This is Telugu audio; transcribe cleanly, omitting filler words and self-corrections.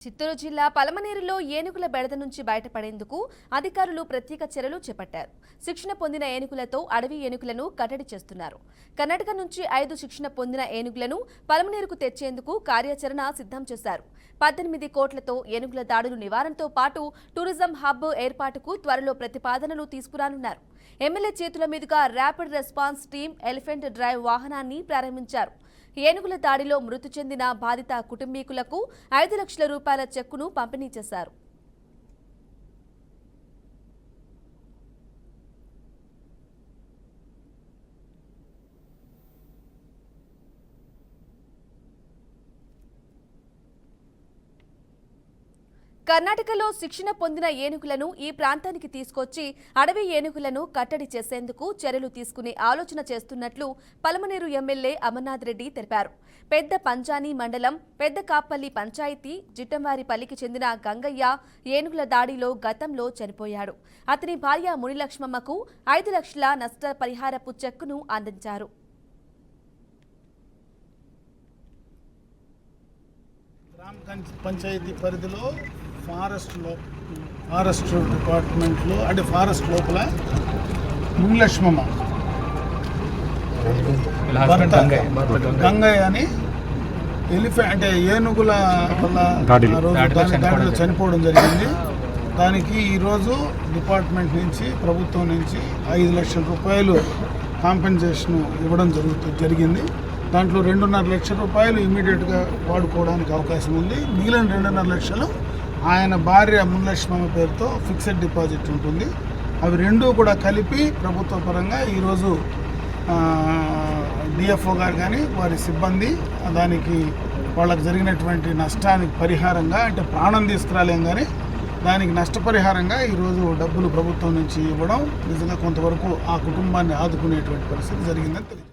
చిత్తూరు జిల్లా పలమనేరులో ఏనుగుల బెడద నుంచి బయటపడేందుకు అధికారులు ప్రత్యేక చర్యలు చేపట్టారు. శిక్షణ పొందిన ఏనుగులతో అడవి ఏనుగులను కట్టడి చేస్తున్నారు. కర్ణాటక నుంచి 5 శిక్షణ పొందిన ఏనుగులను పలమనేరుకు తెచ్చేందుకు కార్యాచరణ సిద్ధం చేశారు. 18 కోట్లతో ఏనుగుల దాడులు నివారణతో పాటు టూరిజం హబ్ ఏర్పాటుకు త్వరలో ప్రతిపాదనలు తీసుకురానున్నారు. ఎమ్మెల్యే చేతుల మీదుగా rapid response team elephant drive వాహనాన్ని ప్రారంభించారు. ఏనుగుల దాడిలో మృతి చెందిన బాధిత కుటుంబీకులకు 5 లక్షల రూపాయల చెక్కును పంపిణీ చేశారు. కర్ణాటకలో శిక్షణ పొందిన ఏనుగులను ఈ ప్రాంతానికి తీసుకొచ్చి అడవి ఏనుగులను కట్టడి చేసేందుకు చర్యలు తీసుకునే ఆలోచన చేస్తున్నట్లు పలమనేరు ఎమ్మెల్యే అమర్నాథ్ రెడ్డి తెలిపారు. పెద్ద పంచాని మండలం పెద్ద కాప్పల్లి పంచాయతీ జిట్టంవారిపల్లికి చెందిన గంగయ్య ఏనుగుల దాడిలో గతంలో చనిపోయాడు. అతని భార్య మునిలక్ష్మమ్మకు 5 లక్షల నష్టపరిహారపు చెక్కును అందించారు. పంచాయతీ పరిధిలో ఫారెస్ట్ డిపార్ట్మెంట్లో అంటే ఫారెస్ట్ లోపల మునిలక్ష్మమ్మ గంగయ్య అని ఎలిఫెంట్ అంటే ఏనుగుల వల్ల దాడిలో చనిపోవడం జరిగింది. దానికి ఈరోజు డిపార్ట్మెంట్ నుంచి ప్రభుత్వం నుంచి 5 లక్షల రూపాయలు కాంపెన్సేషన్ ఇవ్వడం జరిగింది. దాంట్లో 2.5 లక్షల రూపాయలు ఇమీడియట్గా వాడుకోవడానికి అవకాశం ఉంది. మిగిలిన 2.5 లక్షలు ఆయన భార్య మునిలక్ష్మమ్మ పేరుతో ఫిక్స్డ్ డిపాజిట్ ఉంటుంది. అవి రెండూ కూడా కలిపి ప్రభుత్వ పరంగా ఈరోజు డిఎఫ్ఓ గారు కానీ వారి సిబ్బంది దానికి వాళ్ళకి జరిగినటువంటి నష్టానికి పరిహారంగా అంటే ప్రాణం తీసుకురాలేం కానీ దానికి నష్టపరిహారంగా ఈరోజు డబ్బులు ప్రభుత్వం నుంచి ఇవ్వడం నిజంగా కొంతవరకు ఆ కుటుంబాన్ని ఆదుకునేటువంటి పరిస్థితి జరిగిందని తెలియదు.